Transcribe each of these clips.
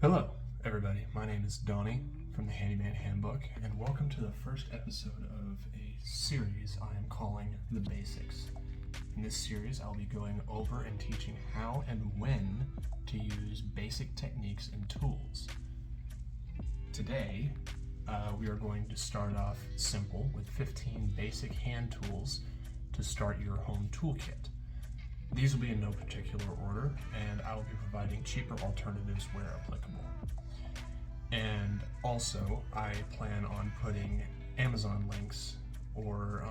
Hello, everybody. My name is Donnie from the Handyman Handbook, and welcome to the first episode of a series I am calling The Basics. In this series, I'll be going over and teaching how and when to use basic techniques and tools. Today, we are going to start off simple with 15 basic hand tools to start your home toolkit. These will be in no particular order, and I will be providing cheaper alternatives where applicable. And also, I plan on putting Amazon links or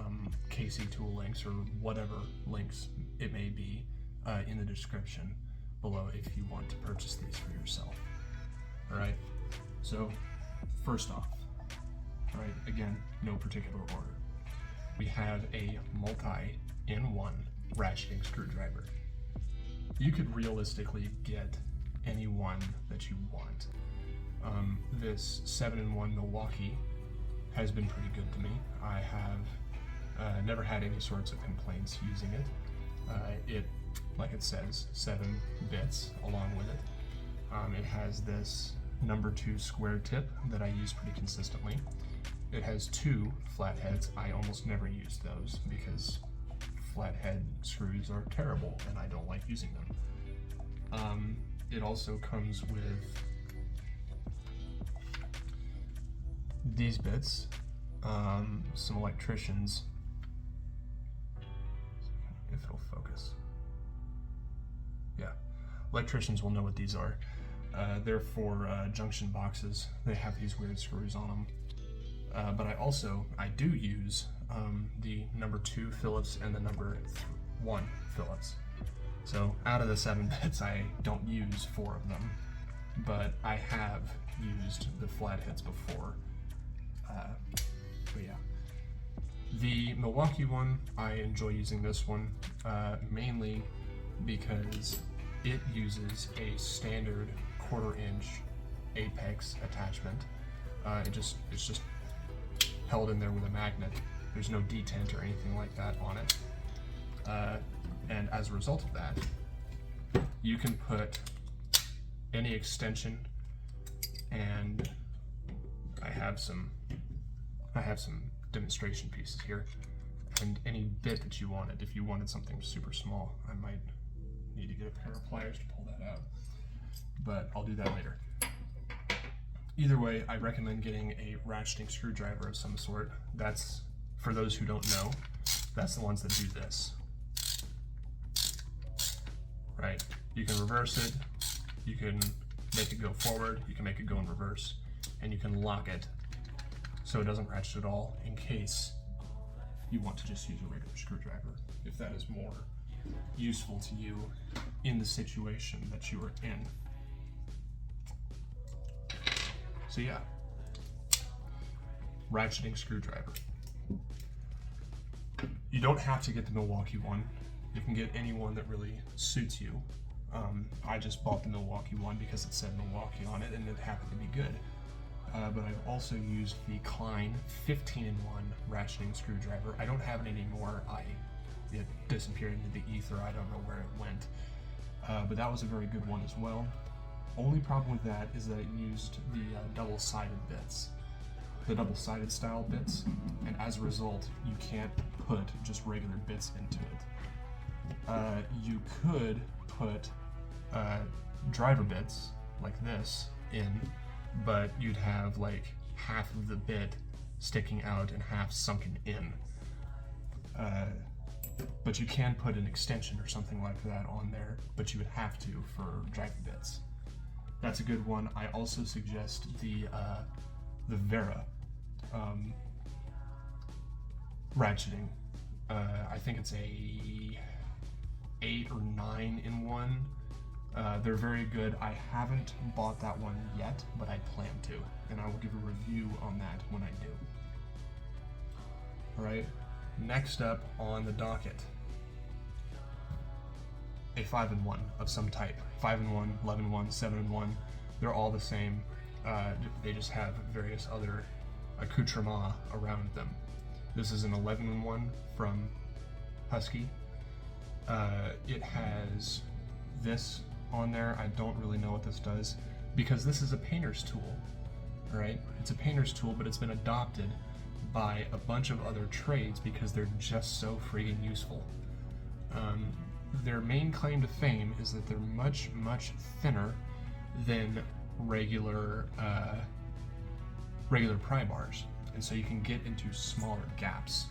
KC tool links or whatever links it may be in the description below if you want to purchase these for yourself. Alright, so first off, alright, again, no particular order. We have a multi-in-one ratcheting screwdriver. You could realistically get any one that you want. This 7-in-1 Milwaukee has been pretty good to me. I have never had any sorts of complaints using it. It, like it says, 7 bits along with it. It has this number 2 square tip that I use pretty consistently. It has 2 flatheads. I almost never use those because flathead screws are terrible and I don't like using them. It also comes with these bits, some electricians, if it'll focus. Yeah, electricians will know what these are. They're for junction boxes. They have these weird screws on them. But I do use the number 2 Phillips and the number 1 Phillips. So out of the 7 bits, I don't use 4 of them, but I have used the flatheads before. But yeah, the Milwaukee one, I enjoy using this one mainly because it uses a standard 1/4 inch apex attachment. It's just held in there with a magnet. There's no detent or anything like that on it. And as a result of that, you can put any extension, and I have some demonstration pieces here, and any bit that you wanted. If you wanted something super small, I might need to get a pair of pliers to pull that out, but I'll do that later. Either way, I recommend getting a ratcheting screwdriver of some sort. That's, for those who don't know, that's the ones that do this. Right? You can reverse it, you can make it go forward, you can make it go in reverse, and you can lock it so it doesn't ratchet at all in case you want to just use a regular screwdriver, if that is more useful to you in the situation that you are in. So yeah, ratcheting screwdriver. You don't have to get the Milwaukee one. You can get any one that really suits you. I just bought the Milwaukee one because it said Milwaukee on it and it happened to be good. But I've also used the Klein 15-in-1 ratcheting screwdriver. I don't have it anymore. It disappeared into the ether. I don't know where it went. But that was a very good one as well. Only problem with that is that it used the double-sided bits, the double-sided style bits, and as a result, you can't put just regular bits into it. You could put driver bits like this in, but you'd have like half of the bit sticking out and half sunken in. But you can put an extension or something like that on there, but you would have to for driver bits. That's a good one. I also suggest the Vera ratcheting. I think it's a 8 or 9-in-1. They're very good. I haven't bought that one yet, but I plan to, and I will give a review on that when I do. Alright, next up on the docket, a 5-in-1 of some type. 5-in-1, 11-in-1, 7-in-1, they're all the same. They just have various other accoutrements around them. This is an 11-in-1 from Husky. It has this on there. I don't really know what this does. because this is a painter's tool, right? It's a painter's tool, but it's been adopted by a bunch of other trades because they're just so freaking useful. Their main claim to fame is that they're much, much thinner than regular Prybars, and so you can get into smaller gaps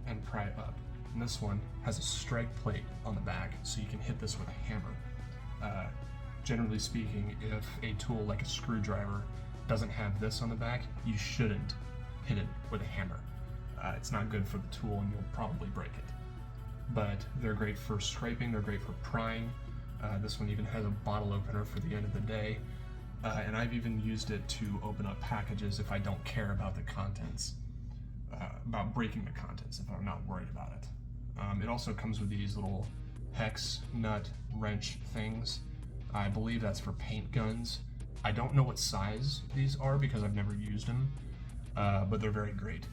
and pry up. And this one has a strike plate on the back, so you can hit this with a hammer. Generally speaking, if a tool like a screwdriver doesn't have this on the back, you shouldn't hit it with a hammer. It's not good for the tool and you'll probably break it. But they're great for scraping, they're great for prying. This one even has a bottle opener for the end of the day. And I've even used it to open up packages if I don't care about the contents, about breaking the contents if I'm not worried about it. It also comes with these little hex nut wrench things. I believe that's for paint guns. I don't know what size these are because I've never used them, but they're very great.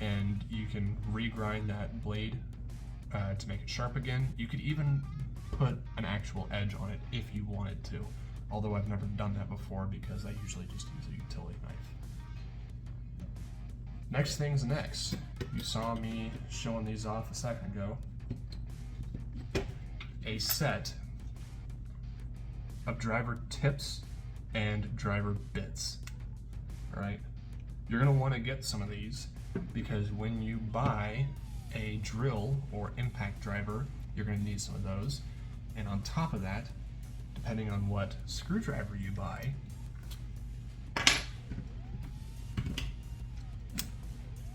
And you can regrind that blade to make it sharp again. You could even put an actual edge on it if you wanted to, although I've never done that before because I usually just use a utility knife. Next thing's next. You saw me showing these off a second ago. A set of driver tips and driver bits. All right, you're gonna want to get some of these because when you buy a drill or impact driver, you're going to need some of those. And on top of that, depending on what screwdriver you buy,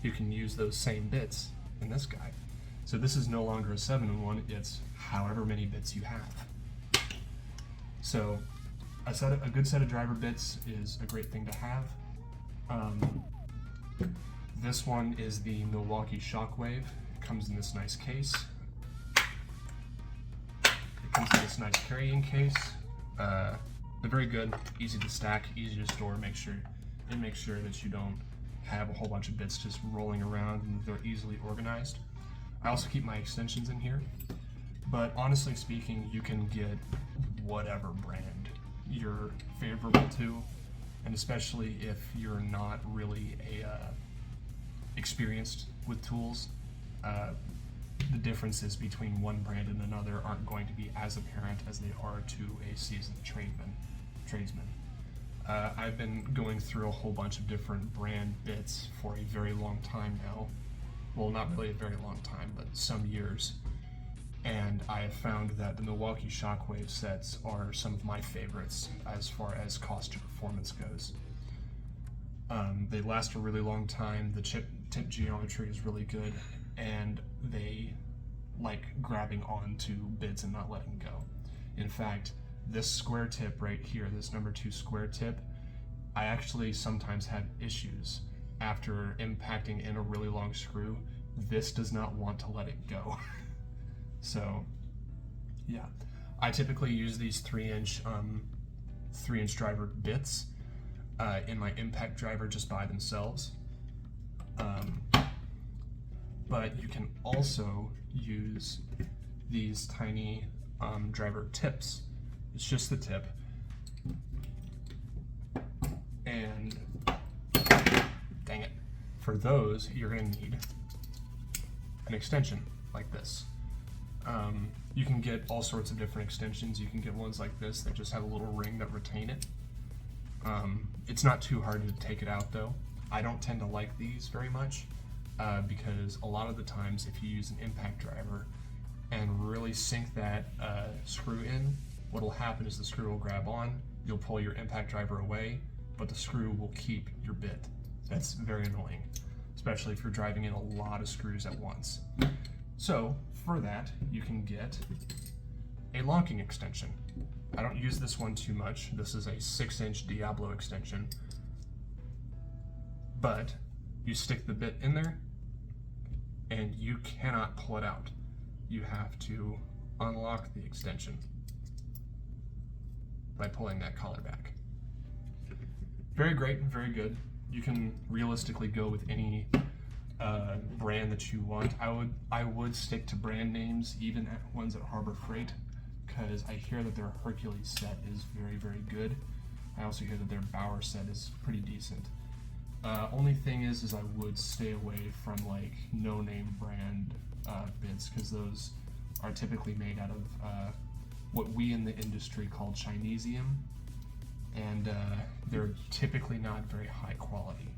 you can use those same bits in this guy. So this is no longer a 7-in-1, it's however many bits you have. So a good set of driver bits is a great thing to have. This one is the Milwaukee Shockwave. It comes in this nice case. It comes in this nice carrying case. They're very good, easy to stack, easy to store. Make sure that you don't have a whole bunch of bits just rolling around, and they're easily organized. I also keep my extensions in here, but honestly speaking, you can get whatever brand you're favorable to, and especially if you're not really experienced with tools, the differences between one brand and another aren't going to be as apparent as they are to a seasoned tradesman. I've been going through a whole bunch of different brand bits for a very long time now. Well, not really a very long time, but some years. And I have found that the Milwaukee Shockwave sets are some of my favorites as far as cost to performance goes. They last a really long time, the tip geometry is really good, and they like grabbing onto bits and not letting go. In fact, this square tip right here, this number 2 square tip, I actually sometimes have issues after impacting in a really long screw. This does not want to let it go. So yeah, I typically use these 3-inch driver bits in my impact driver just by themselves. But you can also use these tiny driver tips. It's just the tip. And dang it, for those you're going to need an extension like this. You can get all sorts of different extensions. You can get ones like this that just have a little ring that retain it. It's not too hard to take it out though. I don't tend to like these very much because a lot of the times if you use an impact driver and really sink that screw in, what will happen is the screw will grab on, you'll pull your impact driver away, but the screw will keep your bit. That's very annoying, especially if you're driving in a lot of screws at once. So for that, you can get a locking extension. I don't use this one too much. This is a 6-inch Diablo extension, but you stick the bit in there and you cannot pull it out. You have to unlock the extension by pulling that collar back. Very great, very good. You can realistically go with any brand that you want. I would stick to brand names, even at ones at Harbor Freight, because I hear that their Hercules set is very, very good. I also hear that their Bauer set is pretty decent. Only thing is I would stay away from like no-name brand bits, because those are typically made out of what we in the industry call Chinesium, and they're typically not very high quality.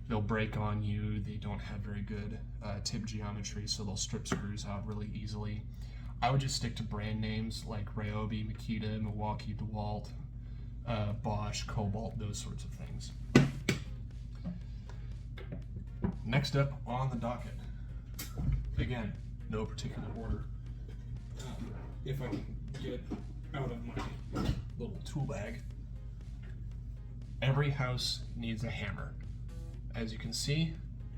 They'll break on you, they don't have very good tip geometry, so they'll strip screws out really easily. I would just stick to brand names like Ryobi, Makita, Milwaukee, Dewalt, Bosch, Cobalt, those sorts of things. Next up on the docket, again, no particular order. If I can get out of my little tool bag, every house needs a hammer. As you can see,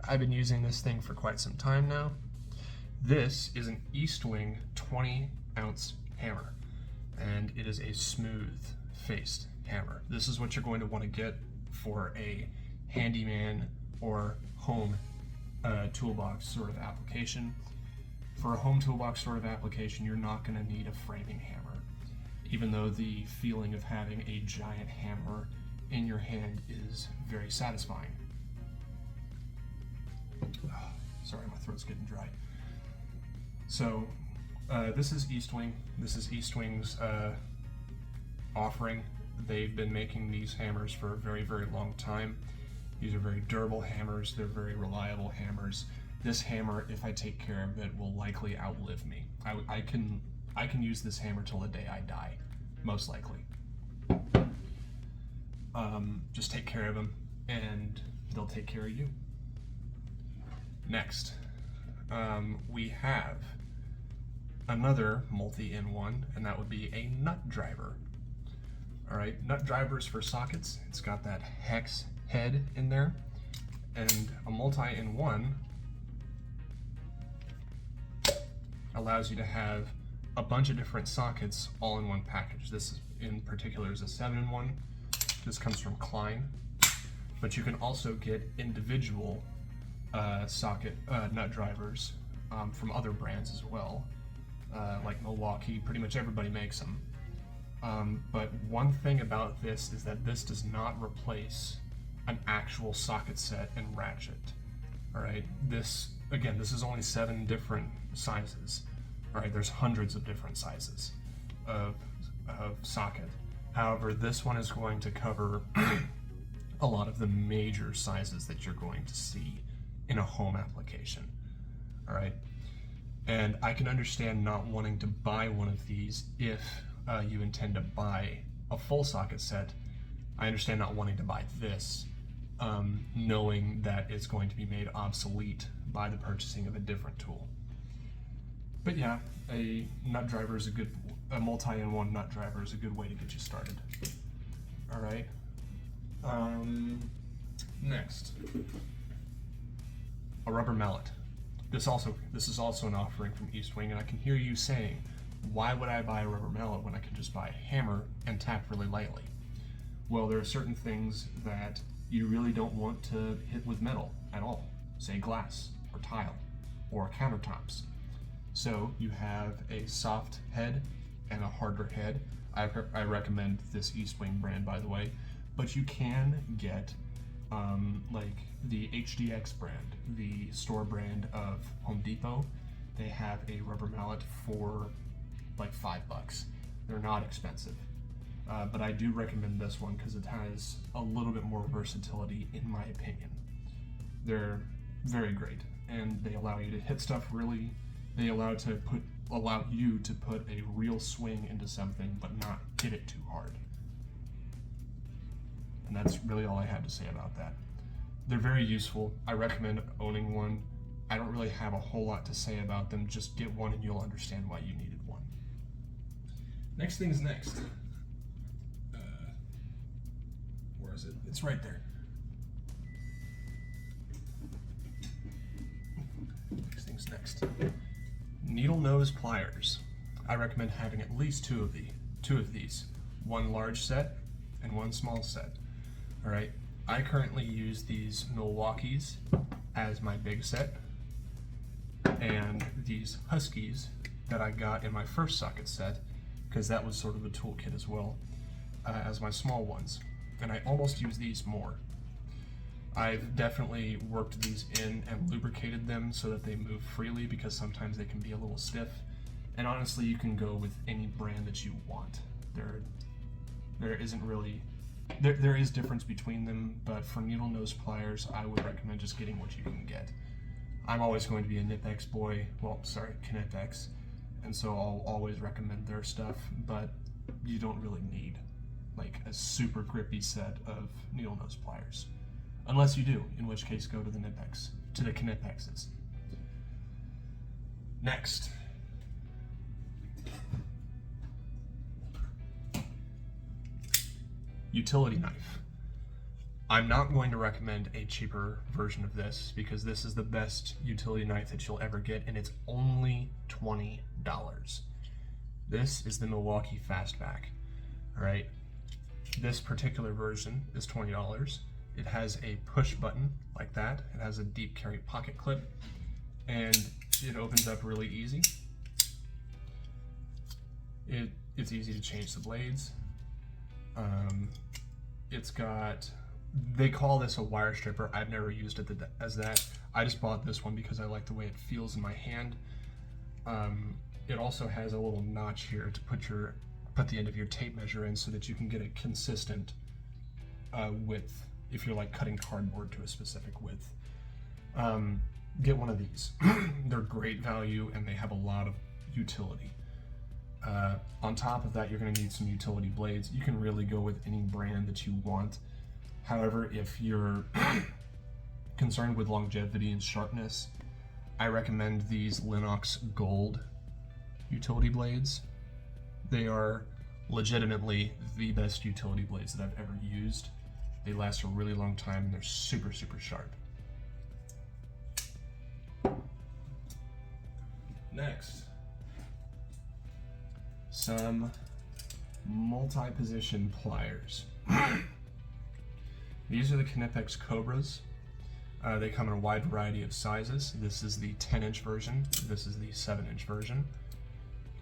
I've been using this thing for quite some time now. This is an Estwing 20-ounce hammer, and it is a smooth-faced hammer. This is what you're going to want to get for a handyman or home toolbox sort of application. For a home toolbox sort of application, you're not going to need a framing hammer, even though the feeling of having a giant hammer in your hand is very satisfying. Sorry, my throat's getting dry. So, this is Estwing. This is Estwing's offering. They've been making these hammers for a very, very long time. These are very durable hammers. They're very reliable hammers. This hammer, if I take care of it, will likely outlive me. I can use this hammer till the day I die, most likely. Just take care of them, and they'll take care of you. Next, we have another multi-in-one, and that would be a nut driver. All right, nut drivers for sockets. It's got that hex head in there, and a multi-in-one allows you to have a bunch of different sockets all in one package. This in particular is a 7-in-1. This comes from Klein, but you can also get individual socket nut drivers from other brands as well, like Milwaukee. Pretty much everybody makes them. But one thing about this is that this does not replace an actual socket set and ratchet. All right, this is only 7 different sizes. All right, there's hundreds of different sizes of socket. However, this one is going to cover a lot of the major sizes that you're going to see in a home application. All right, and I can understand not wanting to buy one of these if you intend to buy a full socket set. I understand not wanting to buy this, knowing that it's going to be made obsolete by the purchasing of a different tool. But yeah, a nut driver is a multi-in-one nut driver is a good way to get you started. All right. Next, a rubber mallet. This is also an offering from Estwing, and I can hear you saying, why would I buy a rubber mallet when I can just buy a hammer and tap really lightly? Well, there are certain things that you really don't want to hit with metal at all, say glass or tile or countertops. So you have a soft head and a harder head. I recommend this Estwing brand, by the way, but you can get like the HDX brand, the store brand of Home Depot. They have a rubber mallet for like $5. They're not expensive, but I do recommend this one because it has a little bit more versatility, in my opinion. They're very great, and they allow you to hit stuff really. They allow you to put a real swing into something, but not hit it too hard. And that's really all I have to say about that. They're very useful. I recommend owning one. I don't really have a whole lot to say about them. Just get one and you'll understand why you needed one. Next thing's next. Where is it? It's right there. Next thing's next. Needle nose pliers. I recommend having at least two of these. One large set and one small set. All right. I currently use these Milwaukees as my big set, and these Huskies that I got in my first socket set, because that was sort of a toolkit as well, as my small ones. and I almost use these more. I've definitely worked these in and lubricated them so that they move freely, because sometimes they can be a little stiff. And honestly, you can go with any brand that you want. There isn't really, there is difference between them, but for needle nose pliers, I would recommend just getting what you can get. I'm always going to be a Knipex boy, Knipex, and so I'll always recommend their stuff, but you don't really need like a super grippy set of needle nose pliers. Unless you do, in which case go to the Knipexes. Next. Utility knife. I'm not going to recommend a cheaper version of this, because this is the best utility knife that you'll ever get, and it's only $20. This is the Milwaukee Fastback. Alright, this particular version is $20. It has a push button like that. It has a deep carry pocket clip, and it opens up really easy. It's easy to change the blades. It's got, they call this a wire stripper. I've never used it as that. I just bought this one because I like the way it feels in my hand. It also has a little notch here to put the end of your tape measure in, so that you can get a consistent width if you're like cutting cardboard to a specific width. Get one of these. They're great value and they have a lot of utility. On top of that, you're going to need some utility blades. You can really go with any brand that you want. However, if you're concerned with longevity and sharpness, I recommend these Lennox Gold utility blades. They are legitimately the best utility blades that I've ever used. They last a really long time and they're super, super sharp. Next, some multi-position pliers. These are the Knipex Cobras. They come in a wide variety of sizes. This is the 10-inch version. This is the 7-inch version.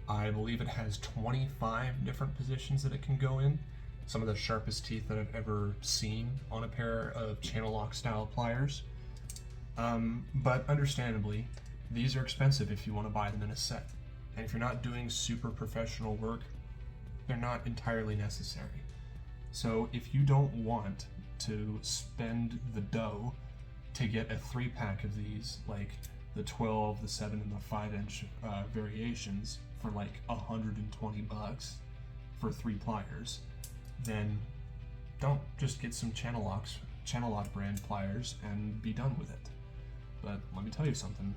I believe it has 25 different positions that it can go in. Some of the sharpest teeth that I've ever seen on a pair of Chann-el-loks style pliers. But understandably, these are expensive if you want to buy them in a set. And if you're not doing super professional work, they're not entirely necessary. So if you don't want to spend the dough to get a 3-pack of these, like the 12, the 7, and the 5-inch variations for like $120 for 3 pliers, then don't. Just get some Chann-el-loks brand pliers and be done with it. But let me tell you something,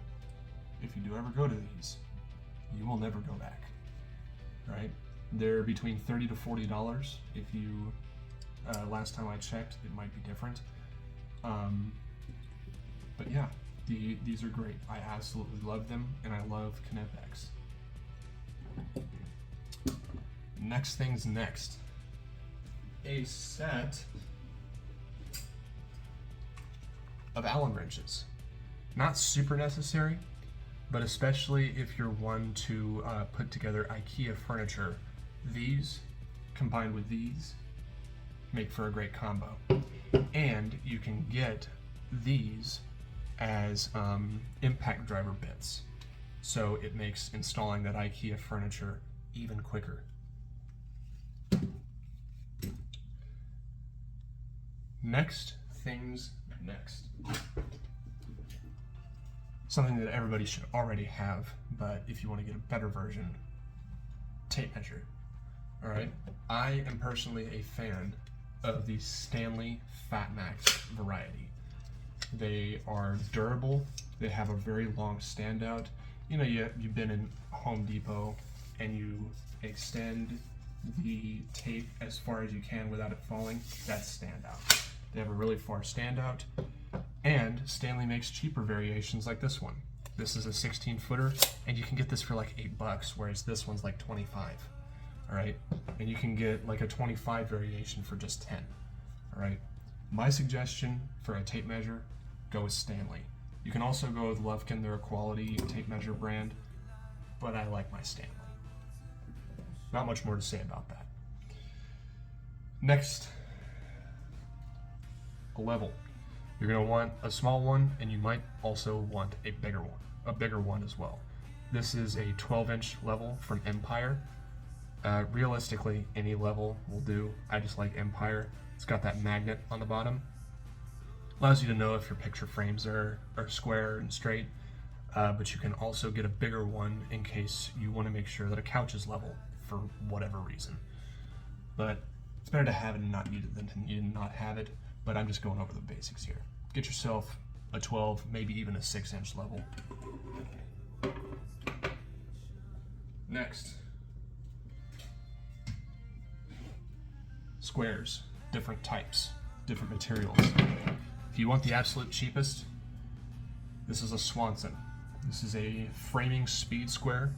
if you do ever go to these, you will never go back, right? They're between $30 to $40. If you, last time I checked, it might be different. But yeah, these are great. I absolutely love them, and I love Knipex. Next thing's next. A set of Allen wrenches. Not super necessary, but especially if you're one to put together IKEA furniture, these combined with these make for a great combo. And you can get these as impact driver bits, so it makes installing that IKEA furniture even quicker. Next things next. Something that everybody should already have, but if you want to get a better version, tape measure. Alright, I am personally a fan of the Stanley FATMAX variety. They are durable, they have a very long standout. You know, you've been in Home Depot and you extend the tape as far as you can without it falling. That's standout. They have a really far standout, and Stanley makes cheaper variations like this one. This is a 16-footer, and you can get this for like $8, whereas this one's like 25. All right, and you can get like a 25 variation for just 10. All right, my suggestion for a tape measure, go with Stanley. You can also go with Lufkin, they're a quality tape measure brand, but I like my Stanley. Not much more to say about that. Next a level. You're going to want a small one, and you might also want a bigger one as well. This is a 12-inch level from Empire. Realistically, any level will do. I just like Empire. It's got that magnet on the bottom. Allows you to know if your picture frames are square and straight, but you can also get a bigger one in case you want to make sure that a couch is level for whatever reason. But it's better to have it and not need it than to not have it, but I'm just going over the basics here. Get yourself a 12, maybe even a 6-inch level. Next, squares, different types, different materials. If you want the absolute cheapest, this is a Swanson. This is a framing speed square,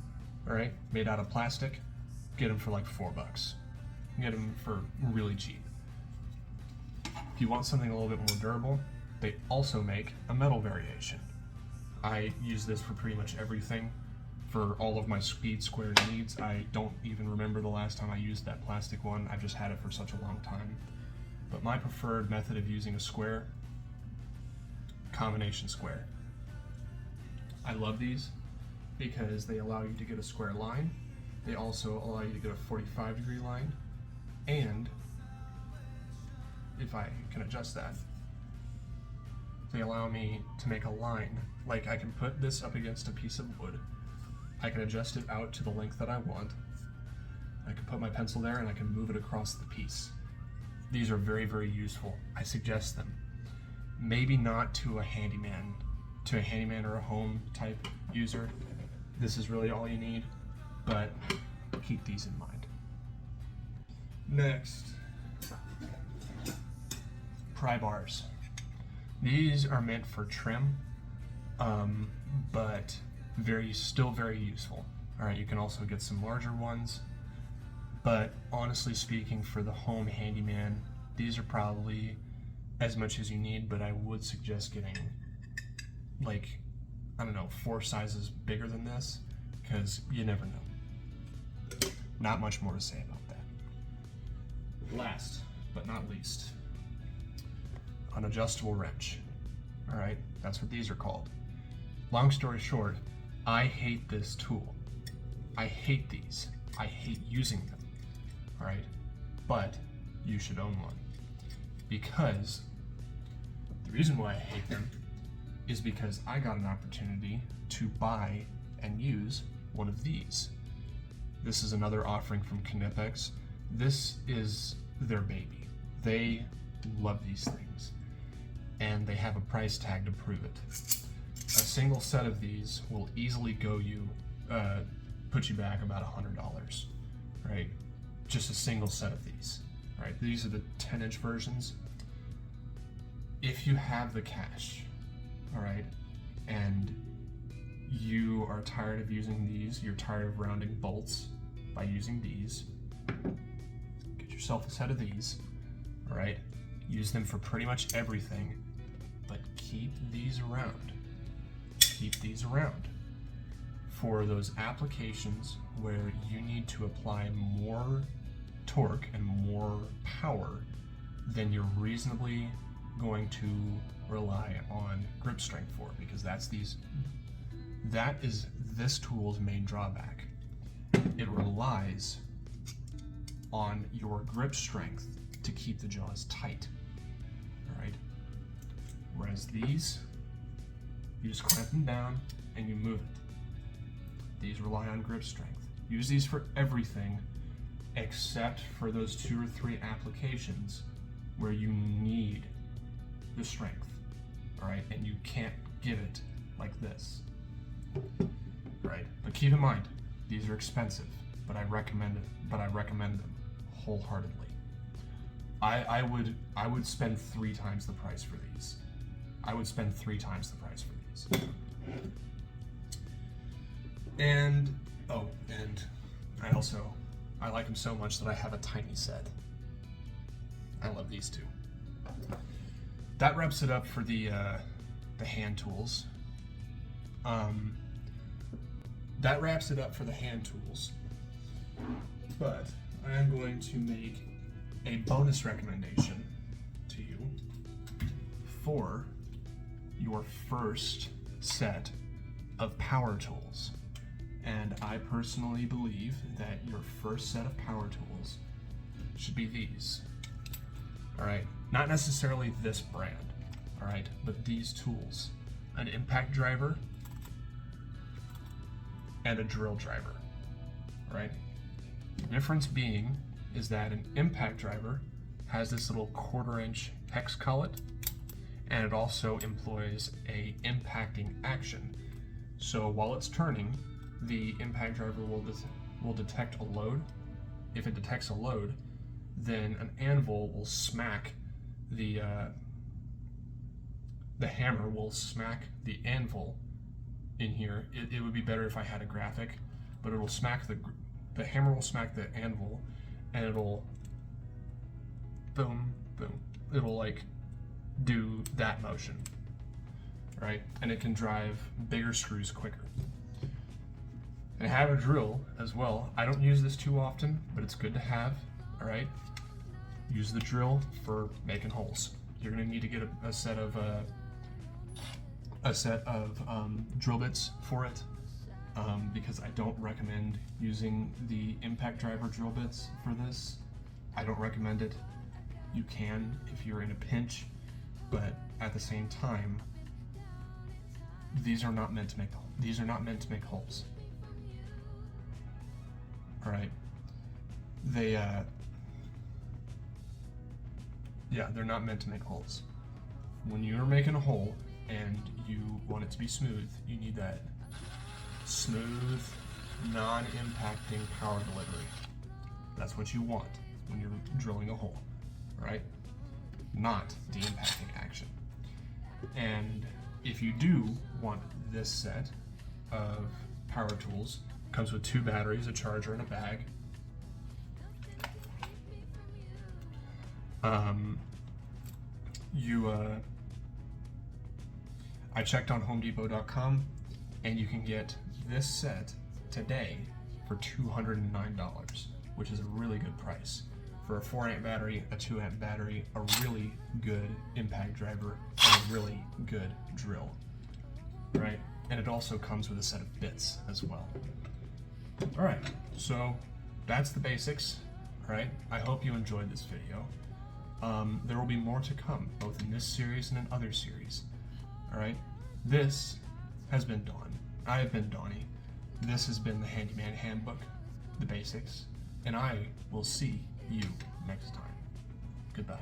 all right, made out of plastic. Get them for like $4. Get them for really cheap. If you want something a little bit more durable, they also make a metal variation. I use this for pretty much everything. For all of my speed square needs, I don't even remember the last time I used that plastic one. I've just had it for such a long time. But my preferred method of using a square, combination square. I love these because they allow you to get a square line. They also allow you to get a 45-degree line, and if I can adjust that, they allow me to make a line. Like, I can put this up against a piece of wood, I can adjust it out to the length that I want, I can put my pencil there and I can move it across the piece. These are very, very useful. I suggest them. Maybe not to a handyman or a home type user. This is really all you need, but keep these in mind. Next, Prybars. These are meant for trim, but still very useful. All right, you can also get some larger ones, but honestly speaking, for the home handyman, these are probably as much as you need, but I would suggest getting, like, I don't know, 4 sizes bigger than this, because you never know. Not much more to say about that. Last but not least, an adjustable wrench. All right, that's what these are called. Long story short, I hate this tool. I hate these. I hate using them. All right, but you should own one, because the reason why I hate them is because I got an opportunity to buy and use one of these. This is another offering from Knipex. This is their baby. They love these things, and they have a price tag to prove it. A single set of these will easily put you back about $100, right? Just a single set of these, right? These are the 10-inch versions. If you have the cash, all right, and you are tired of using these, you're tired of rounding bolts by using these, get yourself a set of these, all right? Use them for pretty much everything, but keep these around. Keep these around for those applications where you need to apply more torque and more power than you're reasonably going to rely on grip strength for, because that is this tool's main drawback. It relies on your grip strength to keep the jaws tight, all right? Whereas these, you just clamp them down and you move it. These rely on grip strength. Use these for everything except for those 2 or 3 applications where you need the strength, all right? And you can't give it like this, right? But keep in mind, these are expensive, but I recommend them wholeheartedly. I would spend 3 times the price for these. I would spend 3 times the price for these. And I like them so much that I have a tiny set. I love these too. That wraps it up for the hand tools. That wraps it up for the hand tools. But I am going to make a bonus recommendation to you. for your first set of power tools. And I personally believe that your first set of power tools should be these. All right, not necessarily this brand, all right, but these tools. An impact driver and a drill driver, all right? The difference being is that an impact driver has this little 1/4-inch hex collet, and it also employs a impacting action. So while it's turning, the impact driver will detect a load. If it detects a load, then an anvil will smack the hammer will smack the anvil in here. It would be better if I had a graphic, but it will smack the hammer will smack the anvil, and it'll boom, boom. It'll like do that motion, right? And it can drive bigger screws quicker. And I have a drill as well. I don't use this too often, but it's good to have, all right? Use the drill for making holes. You're gonna need to get a set of drill bits for it, because I don't recommend using the impact driver drill bits for this. I don't recommend it. You can if you're in a pinch, but at the same time, these are not meant to make holes. All right, they're not meant to make holes. When you're making a hole and you want it to be smooth, you need that smooth, non-impacting power delivery. That's what you want when you're drilling a hole, right? Not the impacting action. And if you do want this set of power tools, it comes with 2 batteries, a charger, and a bag. I checked on HomeDepot.com, and you can get this set today for $209, which is a really good price for a 4-amp battery, a 2-amp battery, a really good impact driver, and a really good drill, right? And it also comes with a set of bits as well. All right, so that's the basics, all right? I hope you enjoyed this video. There will be more to come, both in this series and in other series. All right, this has been Dawn. I have been Donnie. This has been the Handyman Handbook, the basics, and I will see you next time. Goodbye.